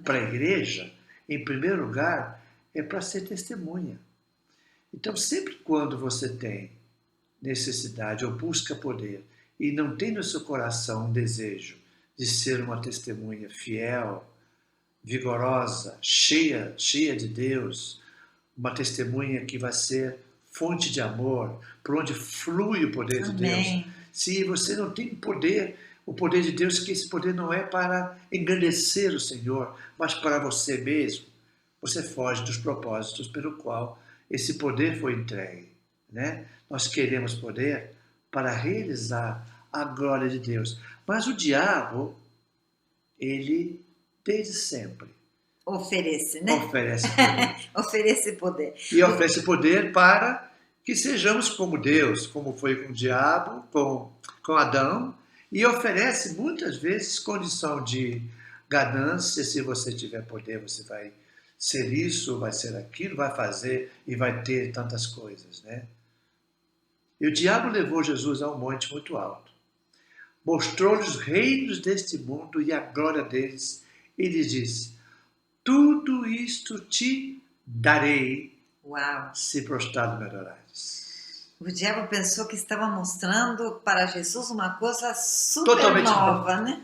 para a igreja, em primeiro lugar, é para ser testemunha. Então, sempre quando você tem necessidade ou busca poder e não tem no seu coração um desejo de ser uma testemunha fiel, vigorosa, cheia de Deus, uma testemunha que vai ser fonte de amor, por onde flui o poder de Deus. Se você não tem poder, o poder de Deus, que esse poder não é para engrandecer o Senhor, mas para você mesmo, você foge dos propósitos pelo qual esse poder foi entregue. Né? Nós queremos poder para realizar a glória de Deus. Mas o diabo, ele, desde sempre, oferece, né? Oferece poder. Oferece poder. E oferece poder para que sejamos como Deus, como foi com o diabo, com Adão, e oferece muitas vezes condição de ganância. Se você tiver poder, você vai ser isso, vai ser aquilo, vai fazer e vai ter tantas coisas, né? E o diabo levou Jesus a um monte muito alto, mostrou-lhe os reinos deste mundo e a glória deles, e lhe disse: tudo isto te darei, se prostrado me adorares. O diabo pensou que estava mostrando para Jesus uma coisa super totalmente nova, né?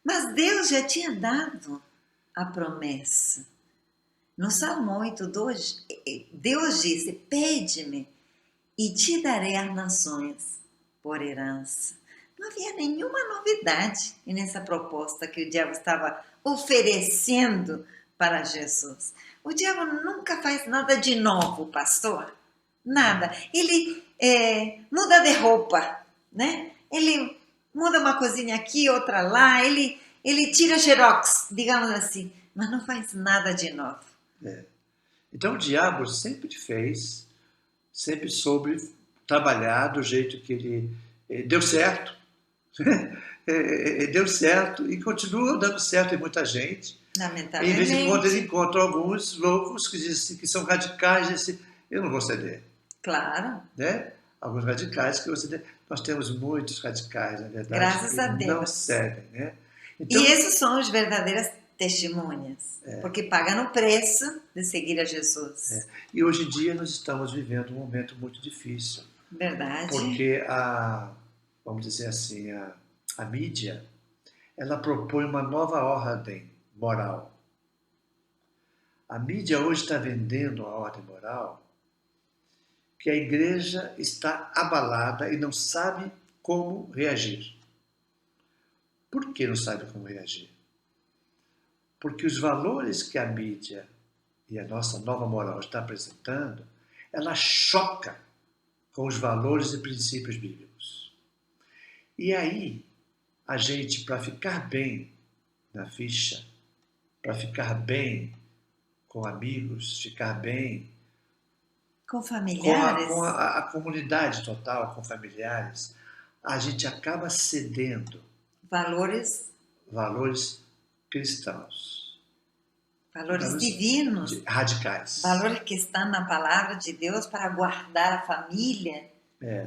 Mas Deus já tinha dado a promessa. No Salmo 8:2, Deus disse: pede-me e te darei as nações por herança. Não havia nenhuma novidade nessa proposta que o diabo estava oferecendo para Jesus. O diabo nunca faz nada de novo, pastor. Nada. Ele muda de roupa, né? Ele muda uma coisinha aqui, outra lá. Ele tira xerox, digamos assim. Mas não faz nada de novo. Então o diabo sempre soube trabalhar do jeito que ele deu certo. Deu certo e continua dando certo em muita gente. Lamentavelmente. E de vez em quando ele encontra alguns loucos que dizem que são radicais, dizem: eu não vou ceder. Claro. Né? Alguns radicais que você... Nós temos muitos radicais, na verdade, graças a Deus. Não cedem. Né? Então, e esses são as verdadeiras testemunhas, porque pagam o preço de seguir a Jesus. E hoje em dia nós estamos vivendo um momento muito difícil. Verdade. Porque vamos dizer assim, a mídia, ela propõe uma nova ordem moral. A mídia hoje está vendendo a ordem moral que a igreja está abalada e não sabe como reagir. Por que não sabe como reagir? Porque os valores que a mídia e a nossa nova moral está apresentando, ela choca com os valores e princípios bíblicos. E aí, a gente, para ficar bem na ficha, para ficar bem com amigos, ficar bem com familiares, com a comunidade total, com familiares, a gente acaba cedendo valores cristãos. Valores divinos. Radicais. Valores que estão na palavra de Deus para guardar a família,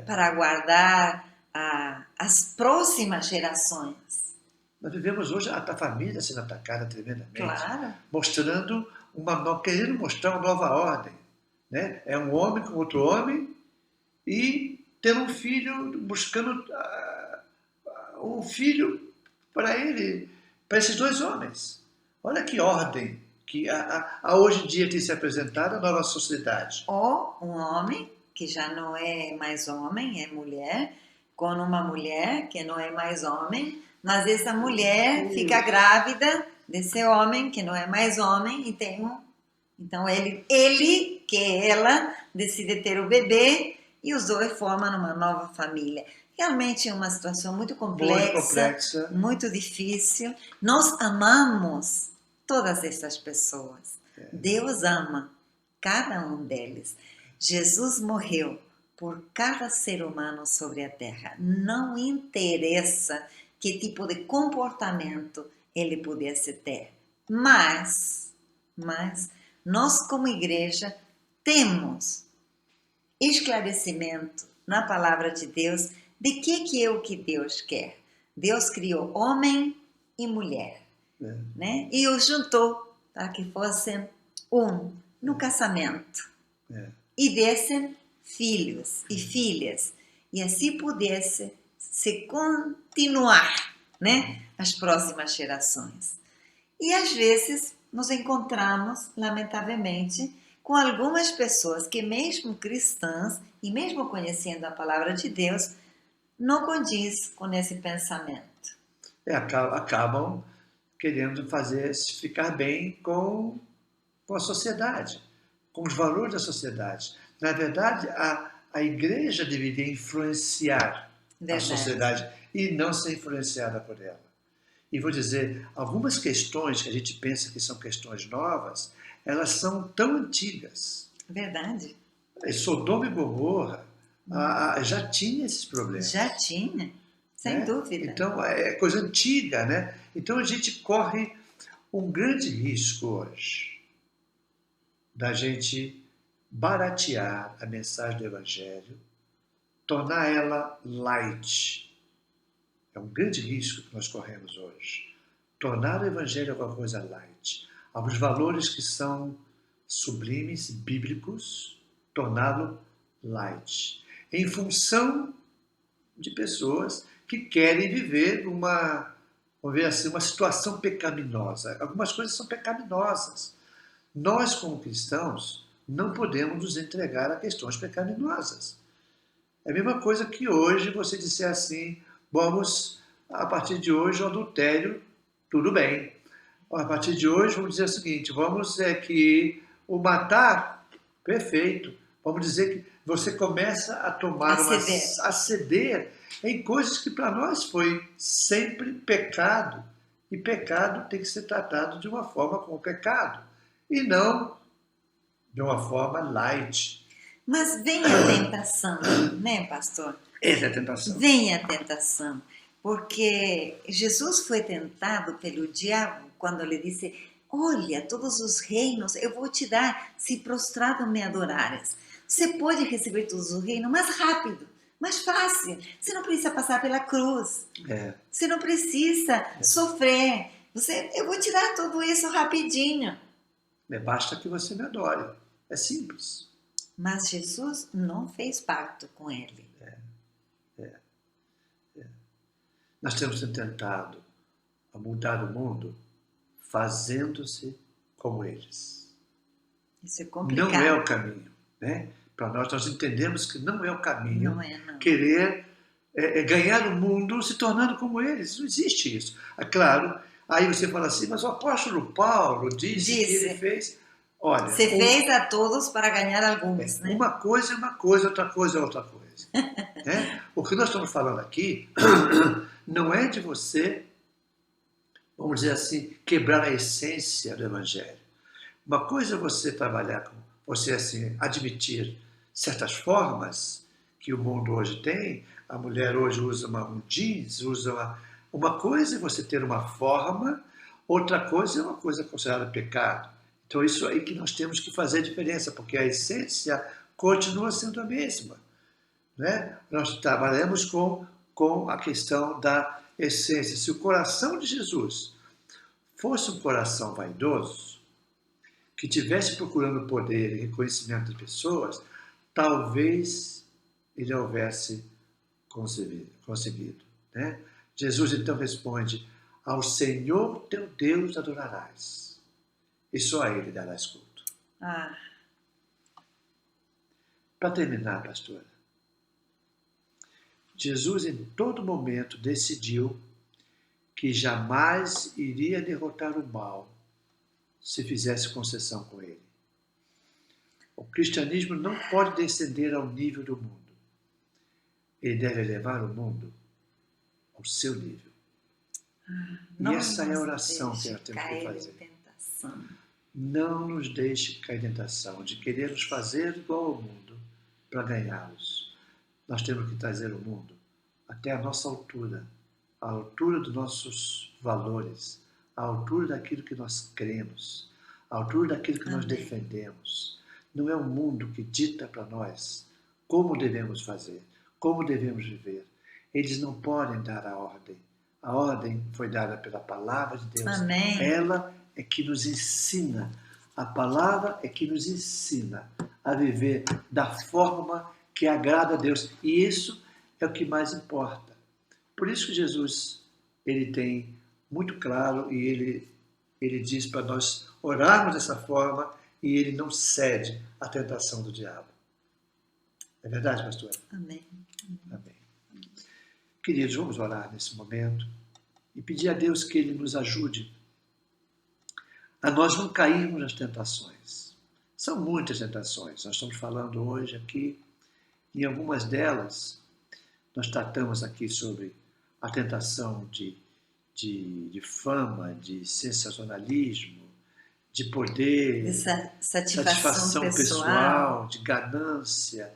para guardar as próximas gerações. Nós vivemos hoje a família sendo atacada tremendamente. Claro. Mostrando querendo mostrar uma nova ordem. Né? É um homem com outro homem e ter um filho, buscando um filho para ele, para esses dois homens. Olha que ordem que hoje em dia tem se apresentado à nova sociedade. Ou um homem que já não é mais homem, é mulher, com uma mulher que não é mais homem, mas essa mulher fica grávida desse homem que não é mais homem e tem então ele que ela decide ter o bebê e os dois formam uma nova família. Realmente é uma situação muito complexa, muito difícil. Nós amamos todas essas pessoas. Deus ama cada um deles. Jesus morreu por cada ser humano sobre a terra. Não interessa que tipo de comportamento ele pudesse ter. Mas nós como igreja temos esclarecimento na palavra de Deus de que é o que Deus quer. Deus criou homem e mulher, né? E os juntou para que fossem no casamento e dessem filhos e filhas e assim pudesse se continuar, né? As próximas gerações. E às vezes nos encontramos, lamentavelmente, com algumas pessoas que mesmo cristãs e mesmo conhecendo a palavra de Deus, não condiz com esse pensamento. Acabam querendo ficar bem com a sociedade, com os valores da sociedade. Na verdade, a igreja deveria influenciar a sociedade e não ser influenciada por ela. E vou dizer, algumas questões que a gente pensa que são questões novas, elas são tão antigas. Verdade. Sodoma e Gomorra já tinha esses problemas. Já tinha, sem dúvida. Então, é coisa antiga, né? Então, a gente corre um grande risco hoje da gente baratear a mensagem do Evangelho, tornar ela light. É um grande risco que nós corremos hoje. Tornar o Evangelho alguma coisa light. Alguns valores que são sublimes, bíblicos, torná-lo light. Em função de pessoas que querem viver uma situação pecaminosa. Algumas coisas são pecaminosas. Nós, como cristãos, não podemos nos entregar a questões pecaminosas. É a mesma coisa que hoje você disser assim, vamos, a partir de hoje, o adultério, tudo bem. A partir de hoje, vamos dizer o seguinte, vamos que o matar, perfeito. Vamos dizer que você começa a tomar a ceder em coisas que para nós foi sempre pecado. E pecado tem que ser tratado de uma forma como pecado. E não de uma forma light. Mas vem a tentação, né, pastor? Essa é a tentação. Vem a tentação. Porque Jesus foi tentado pelo diabo quando ele disse, olha, todos os reinos eu vou te dar se prostrado me adorares. Você pode receber todos os reinos mais rápido, mais fácil. Você não precisa passar pela cruz. Você não precisa sofrer. Eu vou te dar tudo isso rapidinho. Basta que você me adore. É simples. Mas Jesus não fez pacto com ele. Nós temos tentado a mudar o mundo fazendo-se como eles. Isso é complicado. Não é o caminho. Né? Para nós entendemos que não é o caminho não. querer ganhar o mundo se tornando como eles. Não existe isso. É claro, aí você fala assim, mas o apóstolo Paulo disse que ele fez... Olha, você fez a todos para ganhar alguns. Né? Uma coisa é uma coisa, outra coisa é outra coisa. Né? O que nós estamos falando aqui não é de você, vamos dizer assim, quebrar a essência do Evangelho. Uma coisa é você trabalhar com você assim, admitir certas formas que o mundo hoje tem. A mulher hoje usa um jeans, usa uma coisa é você ter uma forma, outra coisa é uma coisa considerada pecado. Então, isso aí que nós temos que fazer a diferença, porque a essência continua sendo a mesma. Né? Nós trabalhamos com a questão da essência. Se o coração de Jesus fosse um coração vaidoso, que estivesse procurando poder e reconhecimento de pessoas, talvez ele houvesse conseguido. Né? Jesus então responde: ao Senhor teu Deus adorarás, e só a Ele darás culto. Para terminar, pastora, Jesus em todo momento decidiu que jamais iria derrotar o mal se fizesse concessão com ele. O cristianismo não pode descender ao nível do mundo. Ele deve levar o mundo ao seu nível. E essa é a oração que nós temos que fazer. Não nos deixe cair em tentação de querermos fazer igual ao mundo para ganhá-los. Nós temos que trazer o mundo até a nossa altura, a altura dos nossos valores, a altura daquilo que nós cremos, a altura daquilo que nós defendemos. Não é o mundo que dita para nós como devemos fazer, como devemos viver. Eles não podem dar a ordem. A ordem foi dada pela palavra de Deus. Amém. Ela é que nos ensina. A palavra é que nos ensina a viver da forma que agrada a Deus. E isso é o que mais importa. Por isso que Jesus, ele tem muito claro e ele diz para nós orarmos dessa forma e ele não cede à tentação do diabo. É verdade, pastora? Amém. Amém. Queridos, vamos orar nesse momento e pedir a Deus que Ele nos ajude a nós não cairmos nas tentações. São muitas tentações. Nós estamos falando hoje aqui, em algumas delas, nós tratamos aqui sobre a tentação de fama, de sensacionalismo, de poder, de satisfação pessoal, de ganância.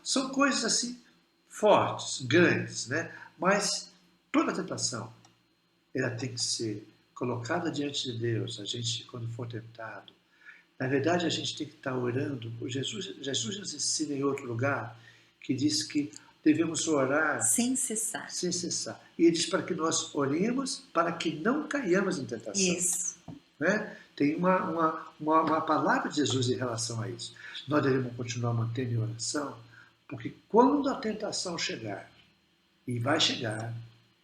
São coisas assim fortes, grandes, né? Mas toda tentação, ela tem que ser colocada diante de Deus. A gente, quando for tentado, na verdade a gente tem que estar orando. Jesus nos ensina em outro lugar, que diz que devemos orar sem cessar. Sem cessar. E ele diz para que nós oremos para que não caiamos em tentação. Isso. Né? Tem uma palavra de Jesus em relação a isso. Nós devemos continuar mantendo em oração, porque quando a tentação chegar, e vai chegar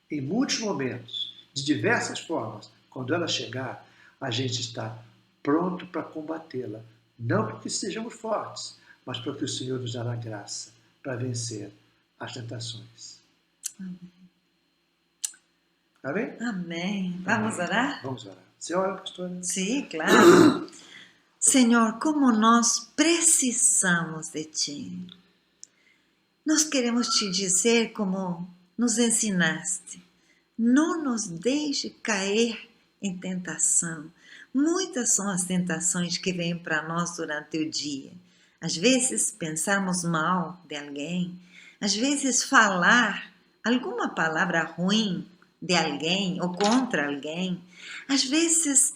em muitos momentos, de diversas formas, quando ela chegar, a gente está pronto para combatê-la. Não porque sejamos fortes, mas porque o Senhor nos dará graça para vencer as tentações. Amém. Amém? Amém. Vamos orar? Vamos orar. Você ora, pastora? Sim, claro. Senhor, como nós precisamos de Ti. Nós queremos Te dizer como nos ensinaste. Não nos deixe cair em tentação. Muitas são as tentações que vêm para nós durante o dia. Às vezes pensarmos mal de alguém, às vezes falar alguma palavra ruim de alguém ou contra alguém, às vezes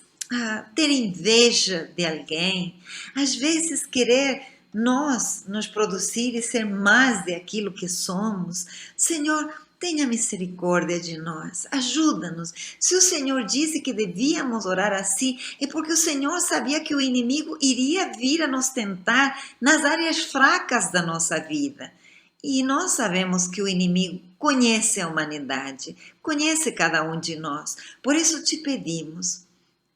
ter inveja de alguém, às vezes querer nós nos produzir e ser mais de aquilo que somos. Senhor, tenha misericórdia de nós, ajuda-nos. Se o Senhor disse que devíamos orar assim, é porque o Senhor sabia que o inimigo iria vir a nos tentar nas áreas fracas da nossa vida. E nós sabemos que o inimigo conhece a humanidade, conhece cada um de nós. Por isso te pedimos,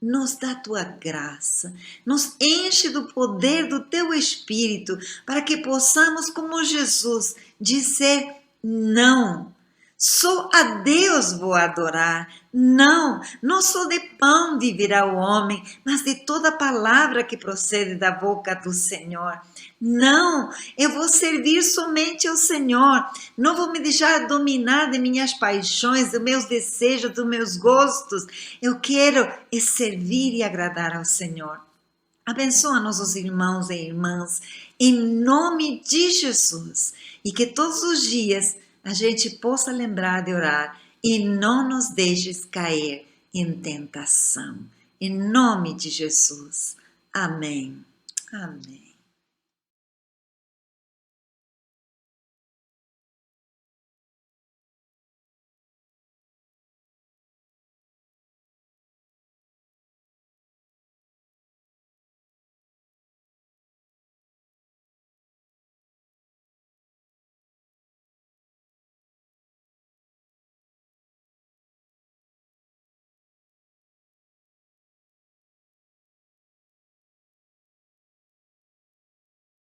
nos dá a tua graça, nos enche do poder do teu Espírito, para que possamos, como Jesus, dizer não. Só a Deus vou adorar. Não só de pão viverá o homem, mas de toda palavra que procede da boca do Senhor. Não, eu vou servir somente ao Senhor. Não vou me deixar dominar de minhas paixões, dos meus desejos, dos meus gostos. Eu quero servir e agradar ao Senhor. Abençoa nossos irmãos e irmãs, em nome de Jesus. E que todos os dias a gente possa lembrar de orar e não nos deixes cair em tentação. Em nome de Jesus. Amém. Amém.